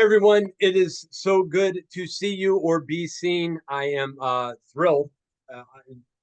everyone. It is so good to see you or be seen. I am thrilled, uh,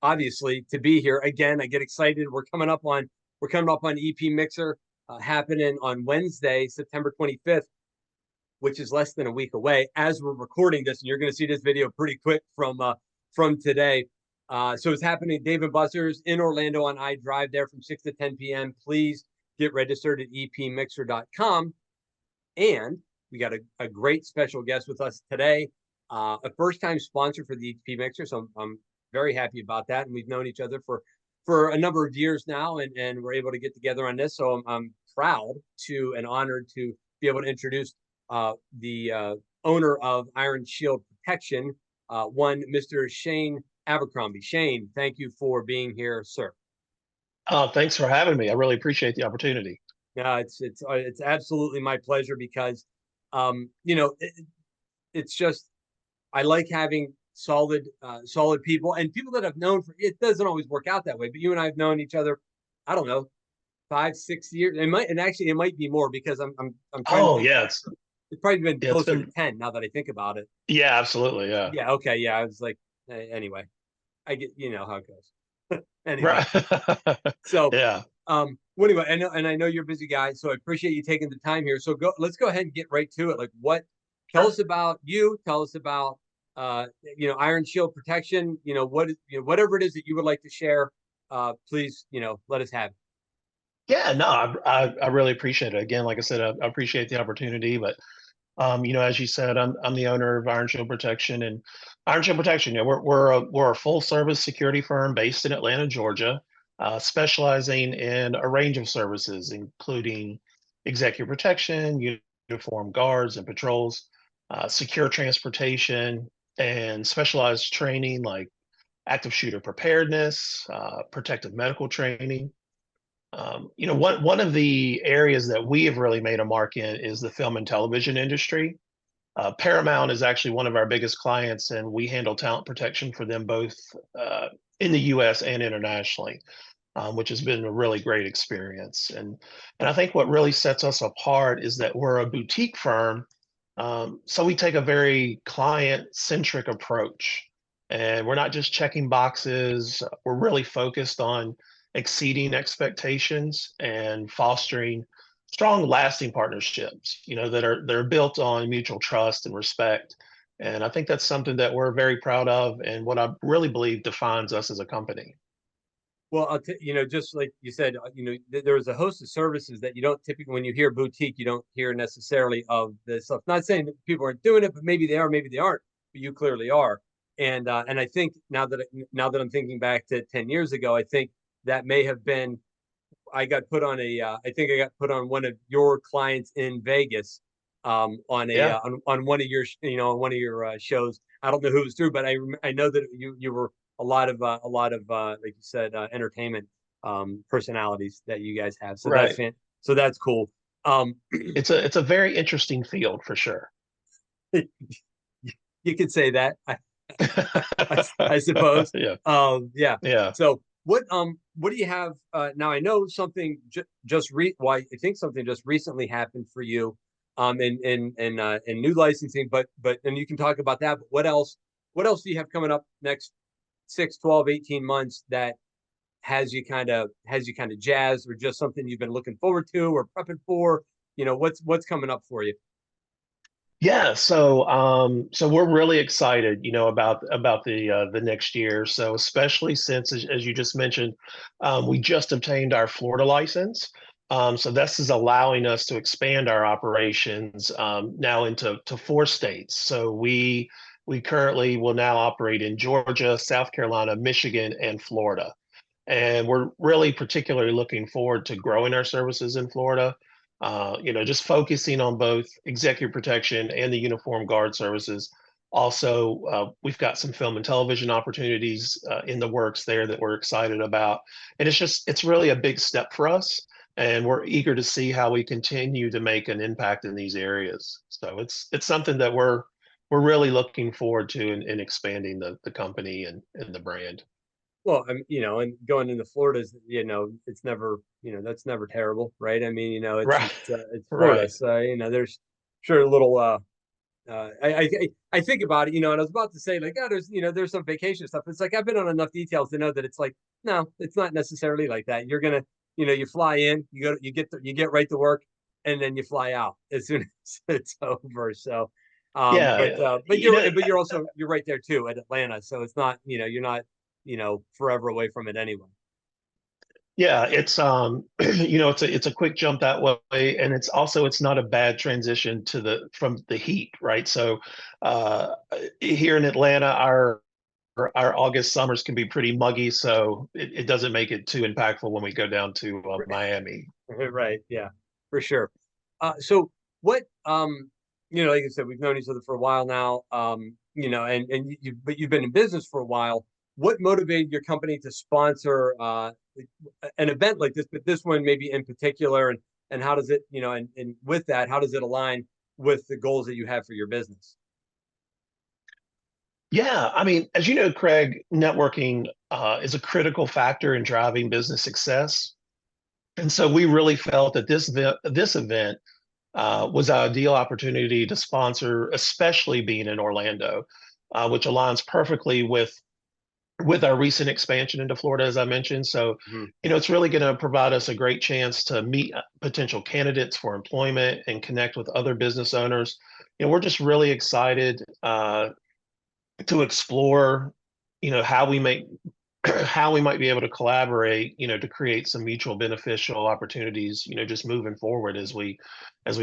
obviously, to be here again. I get excited. We're coming up on EP Mixer happening on Wednesday, September 25th, which is less than a week away as we're recording this. And you're going to see this video pretty quick from today. So it's happening at Dave and Buster's in Orlando on iDrive there from 6 to 10 p.m. Please get registered at epmixer.com. And we got a great special guest with us today, a first-time sponsor for the EP Mixer. So I'm very happy about that. And we've known each other for a number of years now, and we're able to get together on this. So I'm proud to and honored to be able to introduce the owner of Iron Shield Protection, one Mr. Shane Abercrombie. Shane, thank you for being here, sir. Thanks for having me. I really appreciate the opportunity. Yeah, it's absolutely my pleasure because, you know, it's just I like having solid people and people that I've known for. It doesn't always work out that way, but you and I have known each other. I don't know, 5, 6 years. It might be more because I'm trying to Oh think. yeah, It's probably been it's closer to been 10 now that I think about it. yeah, absolutely, yeah. Yeah. Okay. Yeah. I was like, anyway, I get how it goes. Anyway, Right. so Yeah. well, anyway, I know you're a busy guy, so I appreciate you taking the time here. So let's go ahead and get right to it. Like, tell Sure. us about you. Tell us about Iron Shield Protection. Whatever it is that you would like to share. Please, let us have it. Yeah, no, I really appreciate it. Again, like I said, I appreciate the opportunity. But as you said, I'm the owner of Iron Shield Protection and Iron Shield Protection. We're a full service security firm based in Atlanta, Georgia, specializing in a range of services, including executive protection, uniform guards and patrols, secure transportation, and specialized training like active shooter preparedness, protective medical training. One of the areas that we have really made a mark in is the film and television industry. Paramount is actually one of our biggest clients, and we handle talent protection for them both in the U.S. and internationally, which has been a really great experience. And I think what really sets us apart is that we're a boutique firm, so we take a very client-centric approach, and we're not just checking boxes. We're really focused on exceeding expectations and fostering strong, lasting partnerships, that are built on mutual trust and respect. And I think that's something that we're very proud of, and what I really believe defines us as a company. Well, just like you said, there's a host of services that you don't typically, when you hear boutique, you don't hear necessarily of this stuff. Not saying that people aren't doing it, but maybe they are, maybe they aren't. But you clearly are. And I think now that I'm thinking back to 10 years ago, I think that may have been I think I got put on one of your clients in Vegas, Yeah, on one of your on one of your shows. I don't know who it was through, but I know that you were a lot of like you said, entertainment personalities that you guys have. So right. so that's cool. Um, It's a very interesting field for sure. you could say that. I suppose. Yeah, Yeah. yeah. So what do you have now? I know something well, I think something just recently happened for you in new licensing, but and you can talk about that. But what else do you have coming up next 6, 12, 18 months that has you kind of jazzed, or just something you've been looking forward to or prepping for? What's coming up for you? Yeah, so we're really excited, about the next year. So especially since, as you just mentioned, we just obtained our Florida license. So this is allowing us to expand our operations now into 4 states. So we currently will now operate in Georgia, South Carolina, Michigan, and Florida. And we're really particularly looking forward to growing our services in Florida. Just focusing on both executive protection and the uniform guard services. Also, we've got some film and television opportunities in the works there that we're excited about. And it's really a big step for us. And we're eager to see how we continue to make an impact in these areas. So it's something that we're really looking forward to in expanding the company and the brand. Well, and going into Florida is, it's never, that's never terrible, right? I mean, it's Right, it's Florida, right. so there's sure a little I think about it, and I was about to say like, oh, there's some vacation stuff. It's like I've been on enough details to know that it's like, no, it's not necessarily like that. You're gonna, you fly in, you get right to work, and then you fly out as soon as it's over. So, Yeah, but you're right there too at Atlanta. So it's not, you're not, forever away from it anyway. yeah, it's it's a quick jump that way, and it's not a bad transition to the from the heat, right? So uh here in Atlanta, our August summers can be pretty muggy, so it doesn't make it too impactful when we go down to Miami. Right. Yeah, for sure. So what, like I said, we've known each other for a while now. But you've been in business for a while. What motivated your company to sponsor an event like this, but this one maybe in particular, and how does it, and with that, how does it align with the goals that you have for your business? Yeah, I mean, as you know, Craig, networking is a critical factor in driving business success. And so we really felt that this event was an ideal opportunity to sponsor, especially being in Orlando, which aligns perfectly with our recent expansion into Florida, as I mentioned. So, Mhm. it's really going to provide us a great chance to meet potential candidates for employment and connect with other business owners. We're just really excited to explore, how we make how we might be able to collaborate, to create some mutual beneficial opportunities, just moving forward as we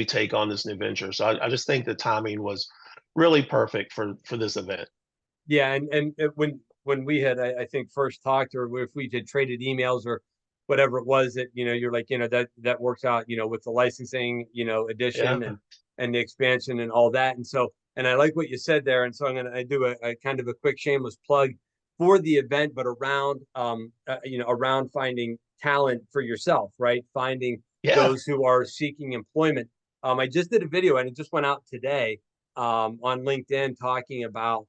take on this new venture. So I just think the timing was really perfect for this event. Yeah, when we had, I think, first talked, or if we had traded emails or whatever it was, that you're like, that works out, with the licensing, Yeah. addition and the expansion and all that. And so, and I like what you said there. And so I do a kind of a quick shameless plug for the event, but around around finding talent for yourself, right? Finding Yeah. those who are seeking employment. I just did a video and it just went out today on LinkedIn talking about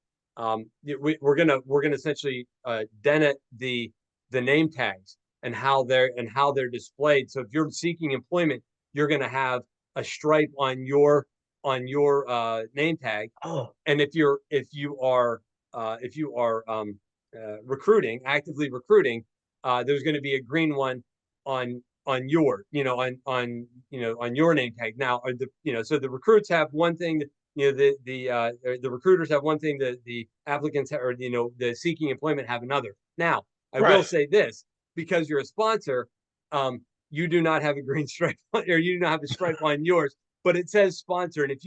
we're gonna essentially dennet the name tags and how they're displayed. So if you're seeking employment, you're gonna have a stripe on your name tag, Oh, and if you are recruiting, actively recruiting, there's going to be a green one on your on your name tag. Now, so the recruits have one thing that, the recruiters have one thing, the applicants or the seeking employment have another. Now, I will right. say this, because you're a sponsor, you do not have a green stripe or you do not have a stripe on yours, but it says sponsor. And if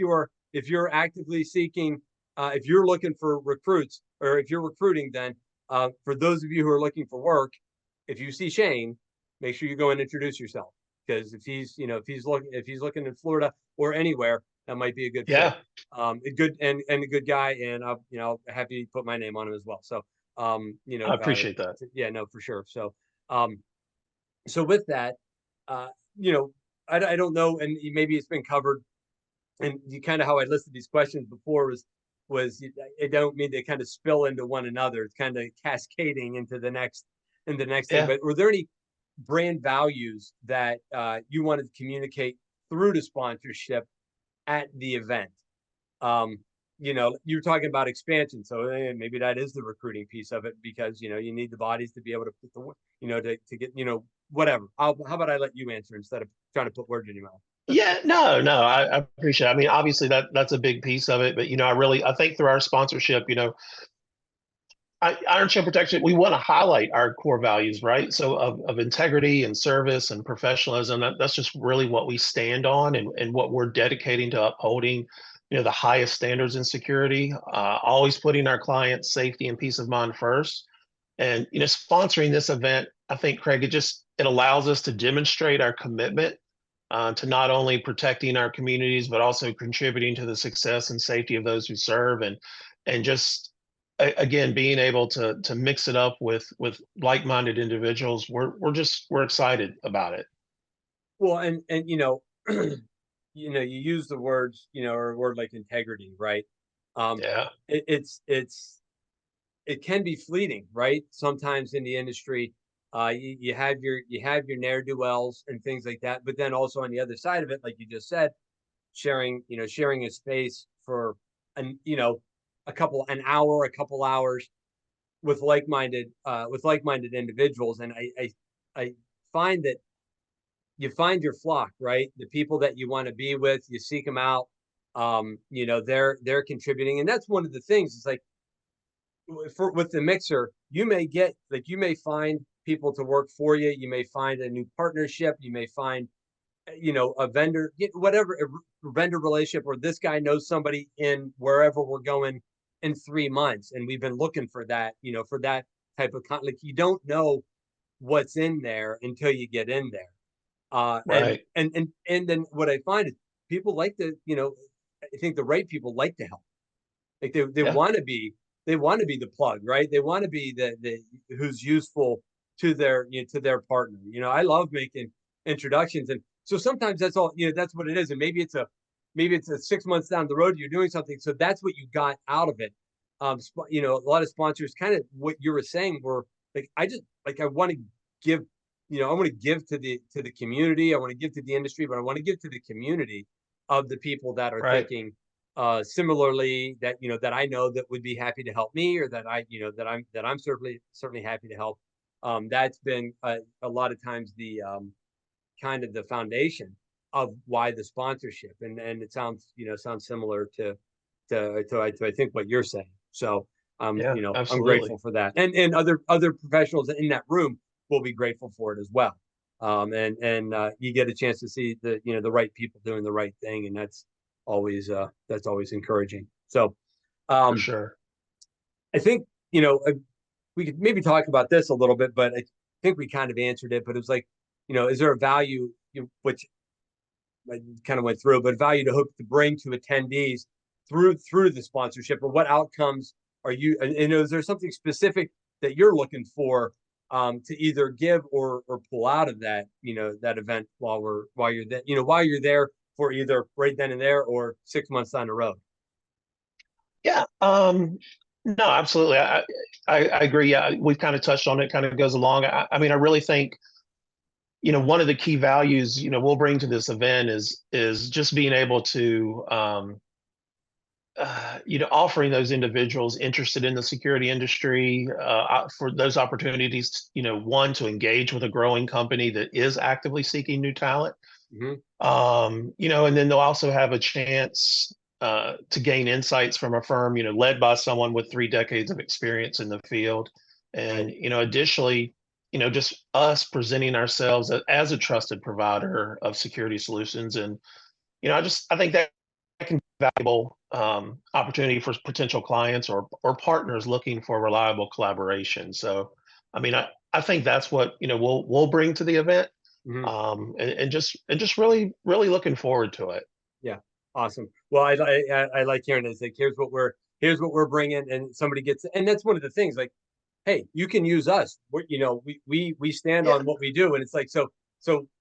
you're actively seeking, if you're looking for recruits, or if you're recruiting, then for those of you who are looking for work, if you see Shane, make sure you go and introduce yourself, because if he's looking in Florida or anywhere, that might be a good fit. Yeah. A good and a good guy, and I'll happy to put my name on him as well. So I appreciate that. yeah, no, for sure. Um, so with that, uh, you know, I don't know, and maybe it's been covered, and you kind of how I listed these questions before was I don't mean to kind of spill into one another. It's kind of cascading into the next thing. Yeah. But were there any brand values that you wanted to communicate through the sponsorship at the event? Um, you were talking about expansion, so maybe that is the recruiting piece of it, because you need the bodies to be able to put to get whatever. How about I let you answer instead of trying to put words in your mouth? Yeah, no, no, I appreciate it. I mean, obviously that's a big piece of it, but I think through our sponsorship, Iron Shield Protection, we want to highlight our core values, right? So of integrity and service and professionalism. That's just really what we stand on, and what we're dedicating to upholding, the highest standards in security, always putting our clients' safety and peace of mind first. And sponsoring this event, I think, Craig, it allows us to demonstrate our commitment to not only protecting our communities but also contributing to the success and safety of those who serve, and just again being able to mix it up with like-minded individuals. We're excited about it. Well, and you use the words, or a word like integrity, right? Um, Yeah. it can be fleeting, right? Sometimes in the industry, you have your ne'er do wells and things like that, but then also on the other side of it, like you just said, sharing a space for an an hour, a couple hours with like-minded individuals, and I find that you find your flock, right? The people that you want to be with, you seek them out. They're contributing, and that's one of the things. It's like with the mixer, you may find people to work for you. You may find a new partnership. You may find a vendor, whatever, a vendor relationship, or this guy knows somebody in wherever we're going in 3 months, and we've been looking for that, for that type of like you don't know what's in there until you get in there. And Right. then what I find is people like to, I think the right people like to help. Like they Yeah. want to be the plug, right? They want to be the who's useful to to their partner. I love making introductions, and so sometimes that's all. That's what it is, and maybe it's a 6 months down the road you're doing something, so that's what you got out of it. A lot of sponsors, kind of what you were saying, were like, I want to give, I want to give to the community. I want to give to the industry, but I want to give to the community of the people that are Right. thinking similarly, that that I know that would be happy to help me, or that I'm certainly happy to help. That's been a lot of times the kind of the foundation of why the sponsorship, and it sounds similar to I think what you're saying. So Yeah, I'm absolutely. grateful for that, and other professionals in that room will be grateful for it as well. And you get a chance to see the right people doing the right thing, and that's always encouraging. So For um, sure. I think we could maybe talk about this a little bit, but I think we kind of answered it. But it was like, is there a value, which I kind of went through, but value to hope to bring to attendees through the sponsorship, or what outcomes are you? And is there something specific that you're looking for to either give or pull out of that event while you're there, while you're there for either right then and there or 6 months down the road? Yeah. No, absolutely. I agree. Yeah, we've kind of touched on it. Kind of goes along. I mean, I really think one of the key values we'll bring to this event is just being able to offering those individuals interested in the security industry for those opportunities. One, to engage with a growing company that is actively seeking new talent. Mm-hmm. And then they'll also have a chance to gain insights from a firm, led by someone with 3 decades of experience in the field. Right. And, additionally, just us presenting ourselves as a trusted provider of security solutions. And, I think that can be valuable opportunity for potential clients or partners looking for reliable collaboration. So, I mean, I think that's what, we'll bring to the event, Mm-hmm. and just really looking forward to it. Yeah, awesome. Well, I like hearing it. It's like, here's what we're bringing, and somebody gets, and that's one of the things. Like, hey, you can use us. We stand Yeah. on what we do, and it's like, so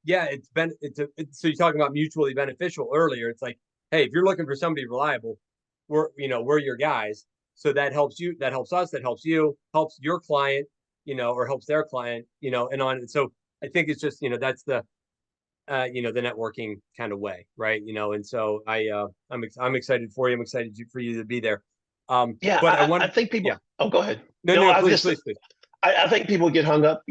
yeah, so you're talking about mutually beneficial earlier. It's like, hey, if you're looking for somebody reliable, we're your guys. So that helps you, that helps us, that helps you, helps your client, or helps their client, and on. And so I think it's just, that's the networking kind of way, right? And so I'm excited for you. I'm excited for you to be there. Yeah, But I I want, think yeah, people. Oh, go ahead. no, No, no, I was please, just. please, please. I think people get hung up,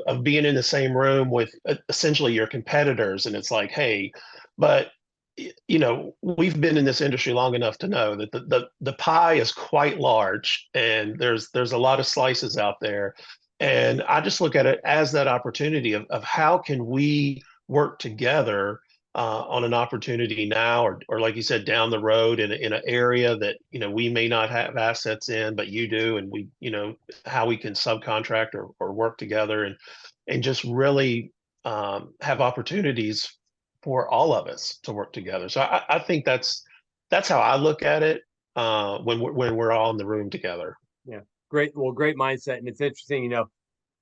of being in the same room with essentially your competitors, and it's like, hey, but we've been in this industry long enough to know that the pie is quite large, and there's a lot of slices out there, and I just look at it as that opportunity of how can we work together on an opportunity now, or like you said, down the road in an area that we may not have assets in, but you do, and we how we can subcontract or work together, and just really have opportunities for all of us to work together. So I think that's how I look at it when we're all in the room together. Yeah, great. Well, great mindset, and it's interesting.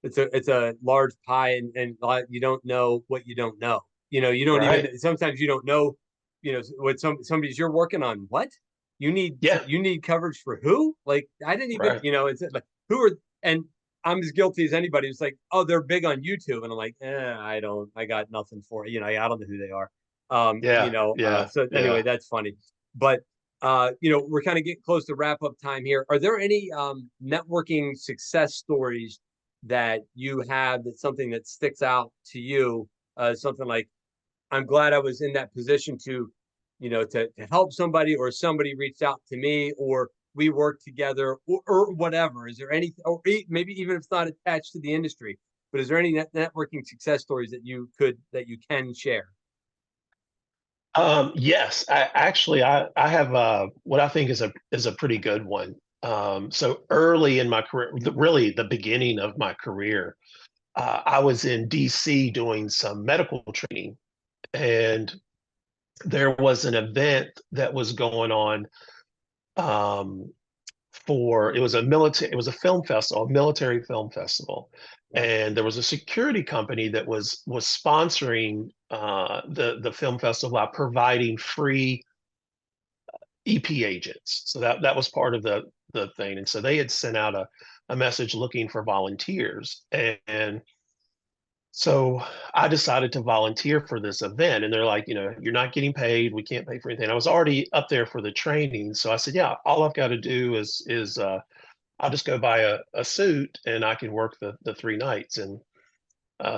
It's a large pie, and you don't know what you don't know. You don't Right. even, sometimes you don't know. What somebody's you're working on. What Yeah. you need coverage for who? Like, I didn't even, Right. it's like, who are, and I'm as guilty as anybody. It's like, oh, they're big on YouTube, and I'm like, I got nothing for it. I don't know who they are. Yeah. Yeah. So anyway, Yeah. that's funny. But we're kind of getting close to wrap up time here. Are there any networking success stories that you have, that's something that sticks out to you? Something like, I'm glad I was in that position to, to help somebody, or somebody reached out to me, or we worked together, or whatever. Is there any, or maybe even if it's not attached to the industry, but is there any networking success stories that you can share? Yes, I have what I think is a pretty good one. So early in my career, really the beginning of my career, I was in DC doing some medical training, and there was an event that was going on, um, for it was a film festival, a military film festival, Yeah. and there was a security company that was sponsoring the film festival by providing free EP agents. So that was part of the thing, and so they had sent out a message looking for volunteers, and so I decided to volunteer for this event, and they're like, you're not getting paid. We can't pay for anything. I was already up there for the training, so I said, yeah, all I've got to do is I'll just go buy a suit and I can work the 3 nights. And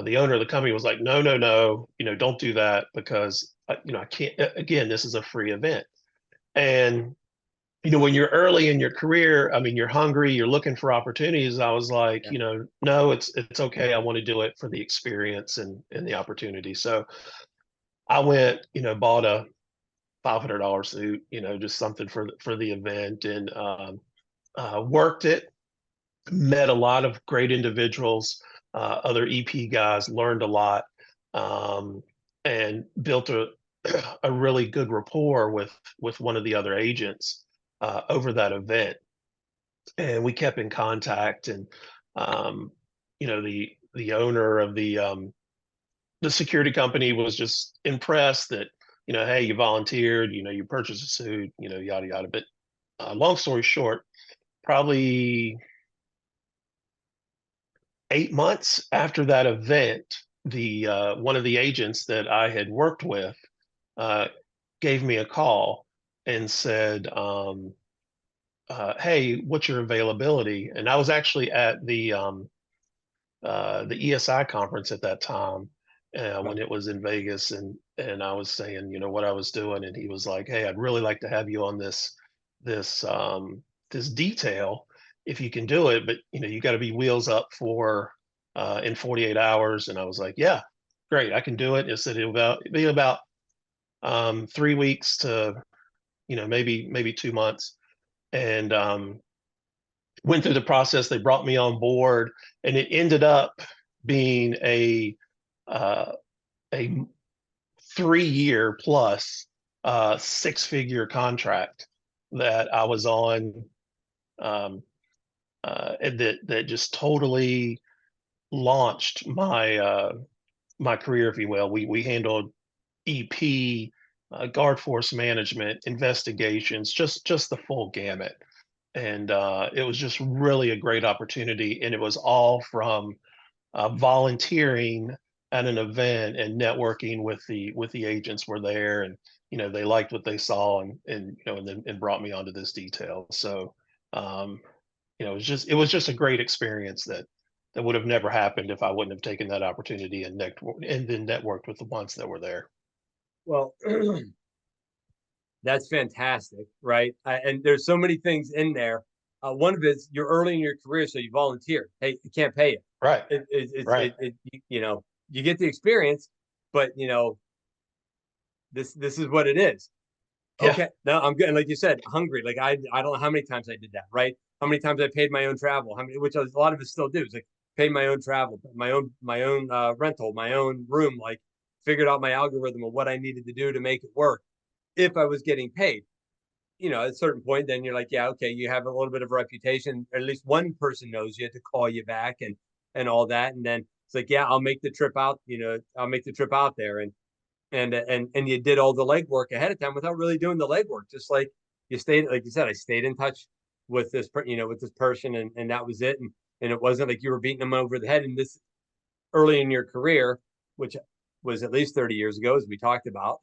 the owner of the company was like, no, no, no, don't do that, because I can't. Again, this is a free event, and when you're early in your career, I mean, you're hungry, you're looking for opportunities. I was like, Yeah. no, it's okay. I want to do it for the experience and the opportunity. So I went, bought a $500 suit, just something for the event, and worked it. Met a lot of great individuals, other EP guys, learned a lot, um, and built a really good rapport with one of the other agents over that event. And we kept in contact. And um, the owner of the security company was just impressed that, hey, you volunteered, you purchased a suit, yada yada. But long story short, probably 8 months after that event, the one of the agents that I had worked with uh, gave me a call and said, "Hey, what's your availability?" And I was actually at the ESI conference at that time, Right. when it was in Vegas, and I was saying, what I was doing, and he was like, "Hey, I'd really like to have you on this this detail if you can do it, but you got to be wheels up for in 48 hours." And I was like, "Yeah, great, I can do it." It said it'll be about 3 weeks to maybe 2 months, and went through the process. They brought me on board, and it ended up being uh, a 3 year plus 6 figure contract that I was on, um, and that just totally launched my career, if you will. We handled EP, guard force management, investigations, just the full gamut. And it was just really a great opportunity, and it was all from volunteering at an event and networking with the agents were there, and they liked what they saw, and then and brought me onto this detail. So um, it was just a great experience that would have never happened if I wouldn't have taken that opportunity and then networked with the ones that were there. Well, that's fantastic, right? And there's so many things in there. One of it is, you're early in your career, so you volunteer. Hey, you can't pay it. Right, right. You get the experience, but this is what it is. Yeah, Okay, no, I'm good. And like you said, hungry. Like I don't know how many times I did that, right? How many times I paid my own travel? How many, which a lot of us still do. It's like, pay my own travel, my own rental, my own room. Like, figured out my algorithm of what I needed to do to make it work if I was getting paid. At a certain point, then you're like, yeah, okay, you have a little bit of a reputation. Or at least one person knows you to call you back, and all that. And then it's like, yeah, I'll make the trip out. I'll make the trip out there, and you did all the legwork ahead of time without really doing the legwork. Just like you stayed, like you said, I stayed in touch with with this person, and that was it. And it wasn't like you were beating them over the head. And this, early in your career, which was at least 30 years ago, as we talked about.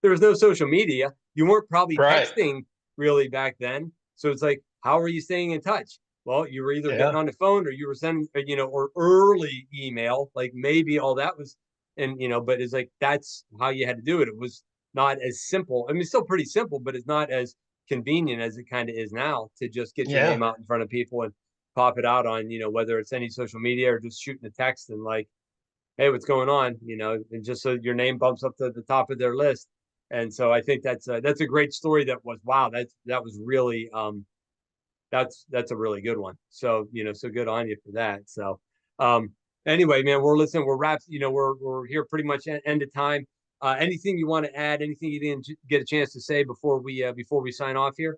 there was no social media. You weren't probably Right. texting really back then. So it's like, how are you staying in touch? Well, you were either getting Yeah. on the phone or you were sending, or early email, like maybe all that was, and but it's like that's how you had to do it. It was not as simple. I mean, it's still pretty simple, but it's not as convenient as it kind of is now to just get your Yeah. name out in front of people and pop it out on, whether it's any social media or just shooting a text and like, hey, what's going on? And just so your name bumps up to the top of their list. And so I think that's a great story. That was wow. That was really that's a really good one. So so good on you for that. So um, anyway, man, we're listening. We're wrapped. We're here pretty much end of time. Anything you want to add? Anything you didn't get a chance to say before we sign off here?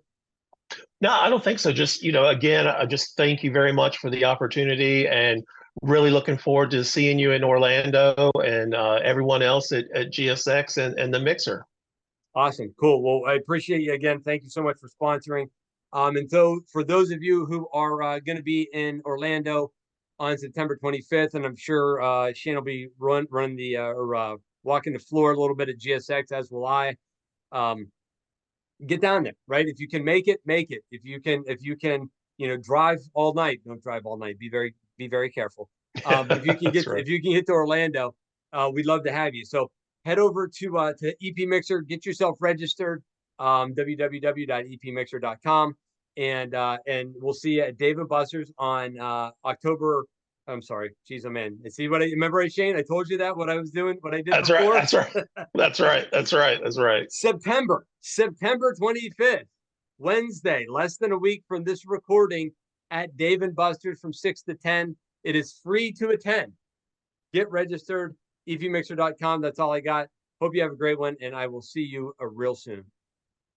No, I don't think so. Just, again, I just thank you very much for the opportunity and really looking forward to seeing you in Orlando and everyone else at GSX and the Mixer. Awesome. Cool. Well, I appreciate you again. Thank you so much for sponsoring. And so for those of you who are going to be in Orlando on September 25th, and I'm sure Shane will be run the or walking the floor a little bit at GSX, as will I. Um, get down there, right? If you can make it, make it. If you can, drive all night. Don't drive all night. Be very careful. But if you can That's get right. if you can get to Orlando, we'd love to have you. So head over to EP Mixer, get yourself registered, www.epmixer.com, and we'll see you at Dave & Buster's on October. I'm sorry, geez, I'm in. And see what I remember, Shane? I told you that what I was doing, what I did That's right. before. That's right. That's right. That's right. That's right. September 25th, Wednesday, less than a week from this recording at Dave & Buster's from 6 to 10. It is free to attend. Get registered, epmixer.com. That's all I got. Hope you have a great one, and I will see you real soon.